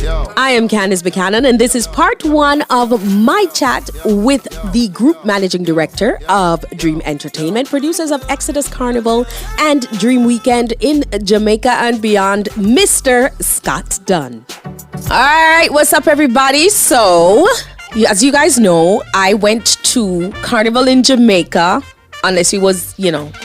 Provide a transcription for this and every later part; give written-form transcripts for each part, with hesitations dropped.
I am Candice Buchanan, and this is part one of my chat with the group managing director of Dream Entertainment, producers of Exodus Carnival and Dream Weekend in Jamaica and beyond, Mr. Scott Dunn. All right, what's up, everybody? So, as you guys know, I went to Carnival in Jamaica. Unless you was,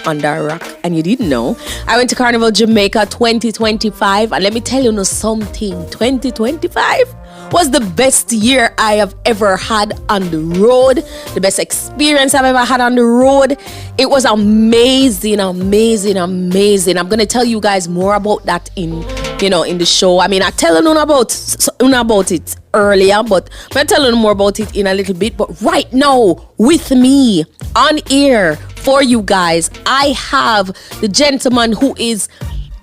under a rock and you didn't know. I went to Carnival Jamaica 2025. And let me tell you something. 2025 was the best year I have ever had on the road. The best experience I've ever had on the road. It was amazing. I'm going to tell you guys more about that in the show. I mean, I tell you about it earlier, but I'm telling you more about it in a little bit. But right now, with me on air for you guys, I have the gentleman who is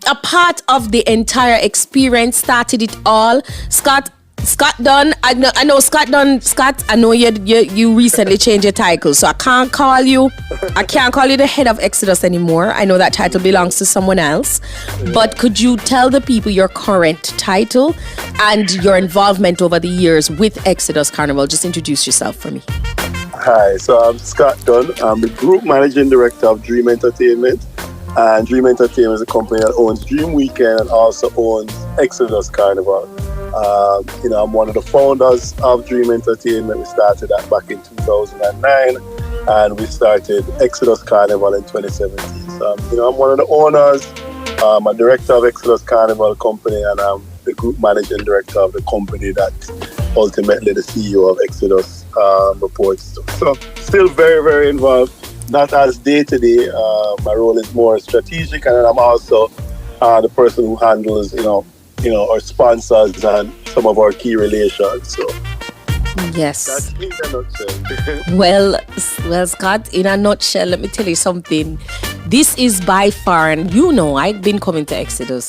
a part of the entire experience, started it all, Scott Dunn. I know Scott Dunn. Scott, I know you recently changed your title, so I can't call you the head of Exodus anymore. I know that title belongs to someone else. But could you tell the people your current title and your involvement over the years with Exodus Carnival? Just introduce yourself for me. Hi, so I'm Scott Dunn. I'm the group managing director of Dream Entertainment. And Dream Entertainment is a company that owns Dream Weekend and also owns Exodus Carnival. I'm one of the founders of Dream Entertainment. We started that back in 2009, and we started Exodus Carnival in 2017. So, I'm one of the owners. I'm a director of Exodus Carnival Company, and I'm the group managing director of the company that ultimately the CEO of Exodus reports to. So, still very, very involved. Not as day-to-day. My role is more strategic, and I'm also the person who handles, our sponsors and some of our key relations. So yes, that's in a nutshell. well, Scott, in a nutshell, let me tell you something. This is by far, and I've been coming to Exodus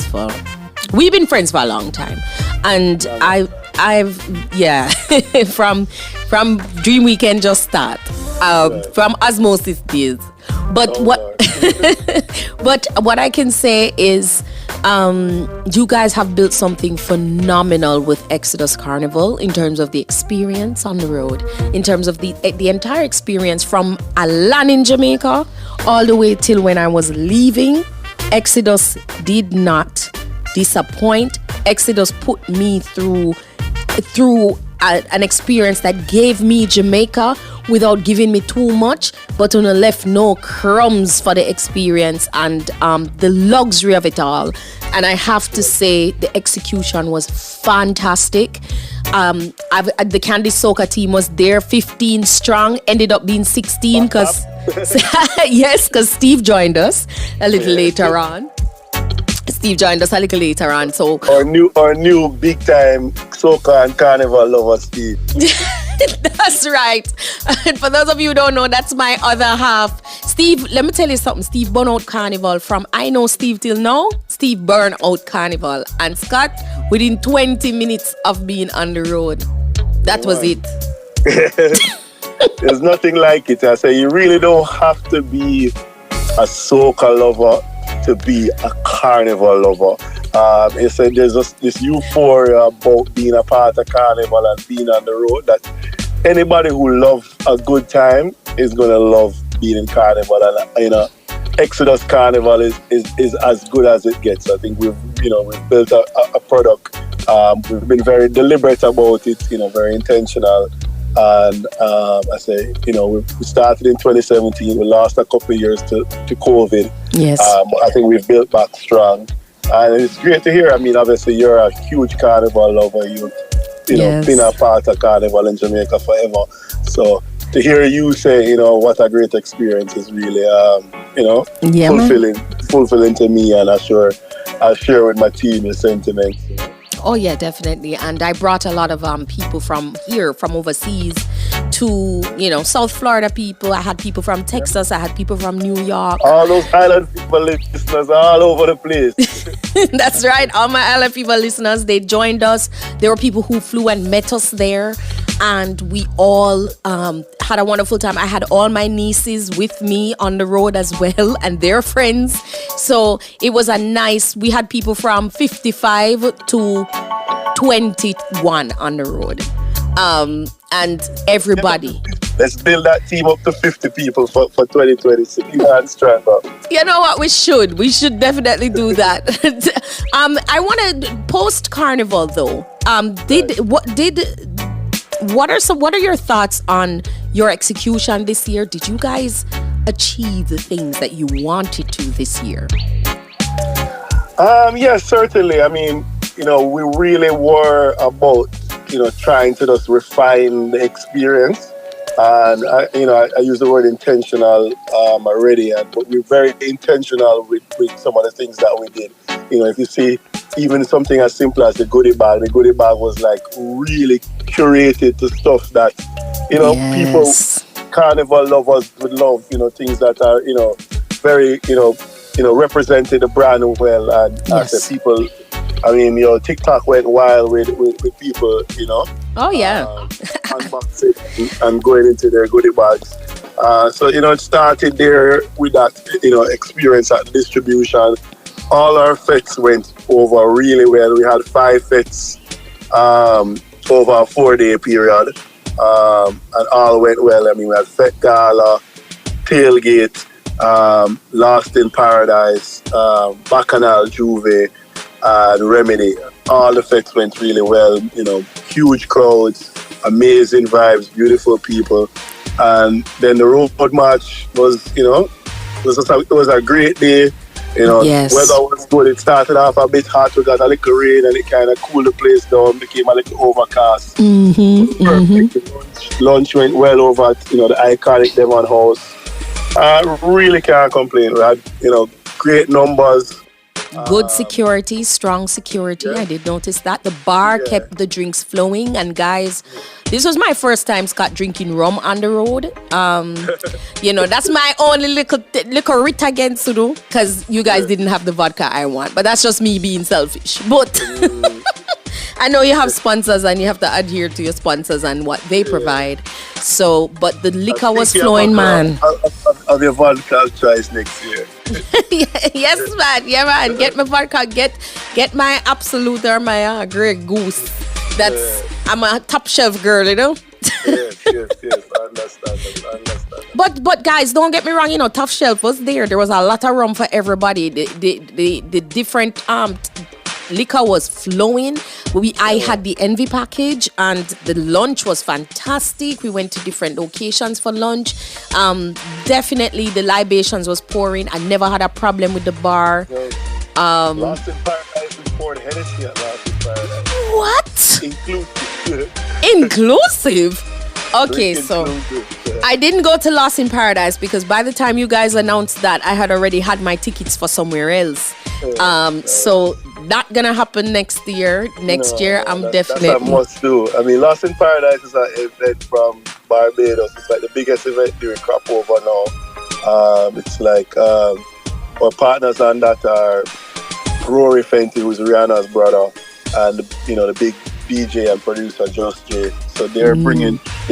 we've been friends for a long time, and I've from Dream Weekend just start from osmosis days. But but what I can say is you guys have built something phenomenal with Exodus Carnival in terms of the experience on the road, in terms of the entire experience from a land in Jamaica all the way till when I was leaving. Exodus did not disappoint. Exodus put me through an experience that gave me Jamaica without giving me too much, but left no crumbs for the experience and the luxury of it all. And I have to say, the execution was fantastic. The Candice Soca team was there, 15 strong, ended up being 16 because Steve joined us a little later on. So our new big time soca and carnival lover, Steve. That's right. And for those of you who don't know, that's my other half. Steve, let me tell you something. Steve burn out Carnival from I know Steve till now. Steve burn out Carnival. And Scott, within 20 minutes of being on the road, that was it. There's nothing like it. I say you really don't have to be a soca lover to be a carnival lover. There's just this euphoria about being a part of Carnival and being on the road that anybody who loves a good time is going to love being in Carnival. And, Exodus Carnival is as good as it gets. I think we've built a product. We've been very deliberate about it, very intentional. And we started in 2017. We lost a couple of years to COVID. Yes. I think we've built back strong. And it's great to hear. I mean, obviously, you're a huge Carnival lover. You've been a part of Carnival in Jamaica forever. So to hear you say, what a great experience is really, fulfilling to me. And I'll share with my team the sentiments. Oh yeah, definitely. And I brought a lot of people from here, from overseas, to South Florida people. I had people from Texas. I had people from New York. All those island people listeners all over the place. That's right. All my island people listeners, they joined us. There were people who flew and met us there, and we all had a wonderful time. I had all my nieces with me on the road as well, and their friends. So it was we had people from 55 to 21 on the road. And everybody. Let's build that team up to 50 people for 2026. You know what? We should definitely do that. I want to post Carnival though. What are your thoughts on your execution this year? Did you guys achieve the things that you wanted to this year? Yes, certainly. I mean, we really were about trying to just refine the experience. And I use the word intentional already, but we're very intentional with some of the things that we did. If you see even something as simple as the goodie bag was like really curated to stuff that people, carnival lovers would love. Things that are very represented the brand well, and I said people. I mean, TikTok went wild with people, Oh, yeah. Unboxing and going into their goodie bags. So, it started there with that, experience at the distribution. All our fets went over really well. We had 5 fets over a 4-day period. And all went well. I mean, we had Fet Gala, Tailgate, Lost in Paradise, Bacchanal, Juve, and Remedy. All the fets went really well, huge crowds, amazing vibes, beautiful people. And then the road march was, it was a great day. Yes. Weather was good. It started off a bit hot. We got a little rain and it kind of cooled the place down, became a little overcast. Perfect. Lunch went well over at, the iconic Devon House. Really can't complain. We had, great numbers. Good security, strong security. Yeah. I did notice that. The bar kept the drinks flowing. And guys, this was my first time, Scott, drinking rum on the road. That's my only little writ against to do, because you guys didn't have the vodka I want. But that's just me being selfish. But I know you have sponsors and you have to adhere to your sponsors and what they provide. So, but the liquor was flowing, man. Of your vodka choice next year. Yes, man. Yeah, man. Get my vodka. Get my Absolute or my Grey Goose. I'm a top shelf girl, Yes. I understand. But guys, don't get me wrong. Top shelf was there. There was a lot of rum for everybody. The different liquor was flowing. I had the Envy package, and the lunch was fantastic. We went to different locations for lunch. Definitely the libations was pouring. I never had a problem with the bar. Lost in Paradise, we poured Hennessy at Lost in Paradise. What? Inclusive. Okay, so I didn't go to Lost in Paradise because by the time you guys announced that, I had already had my tickets for somewhere else. So not gonna happen next year. Next year, I'm definitely. That's a must do. I mean, Lost in Paradise is an event from Barbados. It's like the biggest event during crop over now. It's like our partners on that are Rory Fenty, who's Rihanna's brother, and the big DJ and producer Just J. So they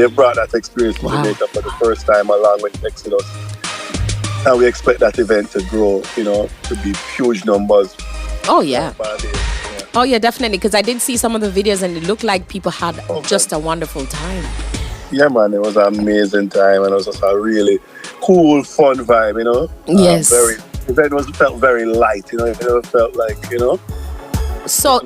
brought that experience to Jamaica for the first time along with Exodus. And we expect that event to grow, to be huge numbers. Oh, yeah. Oh, yeah, definitely. Because I did see some of the videos and it looked like people had just a wonderful time. Yeah, man. It was an amazing time. And it was just a really cool, fun vibe, Yes. The event felt very light, It felt like, So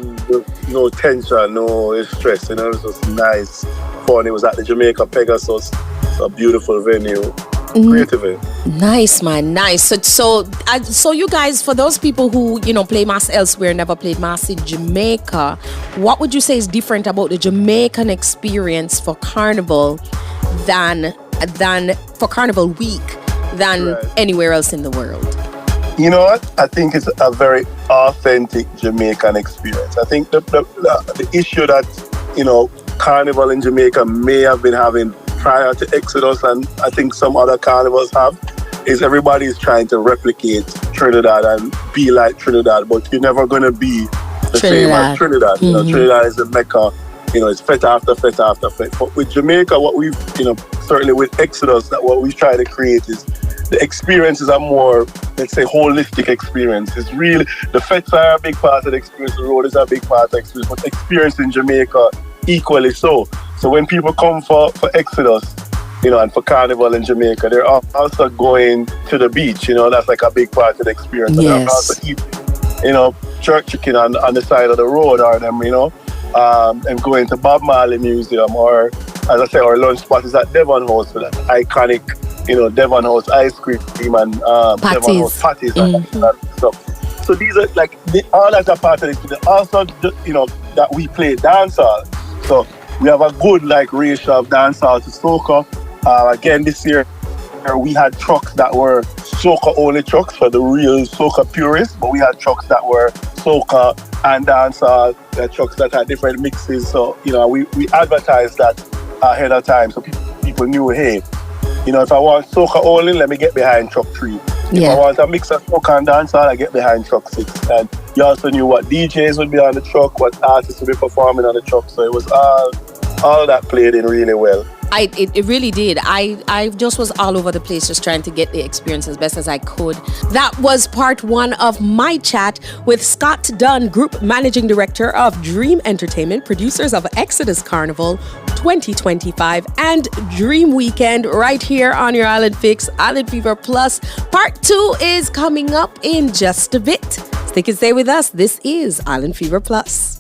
no tension, no stress, It was just nice, fun. It was at the Jamaica Pegasus. It's a beautiful venue. Great event. Nice, man. Nice. So you guys, for those people who, play mass elsewhere, never played mass in Jamaica, what would you say is different about the Jamaican experience for Carnival than for Carnival Week than anywhere else in the world? You know what? I think it's a very authentic Jamaican experience. I think the issue that, Carnival in Jamaica may have been having prior to Exodus, and I think some other carnivals have, is everybody's trying to replicate Trinidad and be like Trinidad, but you're never going to be the same as Trinidad. Trinidad is the Mecca. It's fete after fete after fete. But with Jamaica, what we've, certainly with Exodus, that what we try to create is the experiences are more, let's say, holistic experience. It's really, the fets are a big part of the experience, the road is a big part of the experience, but experience in Jamaica equally so. So when people come for Exodus, and for Carnival in Jamaica, they're also going to the beach, that's like a big part of the experience. Yes. And they're also eating, jerk chicken on the side of the road, or them, and going to Bob Marley Museum, or, as I say, our lunch spot is at Devon House for that iconic, Devon House ice cream and Devon House patties and that stuff. So these are like, all that's a part of it. Also, that we play dancehall. So we have a good ratio of dancehall to soca. Again, this year we had trucks that were soca only trucks for the real soca purists, but we had trucks that were soca and dancehall, trucks that had different mixes. So we advertised that ahead of time, so people knew, hey, if I want soca only, let me get behind truck 3. If I want a mix of soca and dancehall, I get behind truck 6. And you also knew what DJs would be on the truck, what artists would be performing on the truck. So it was all that played in really well. It really did. I just was all over the place just trying to get the experience as best as I could. That was part 1 of my chat with Scott Dunn, Group Managing Director of Dream Entertainment, producers of Exodus Carnival 2025 and Dream Weekend, right here on your Island Fix, Island Fever Plus. Part 2 is coming up in just a bit. Stay with us. This is Island Fever Plus.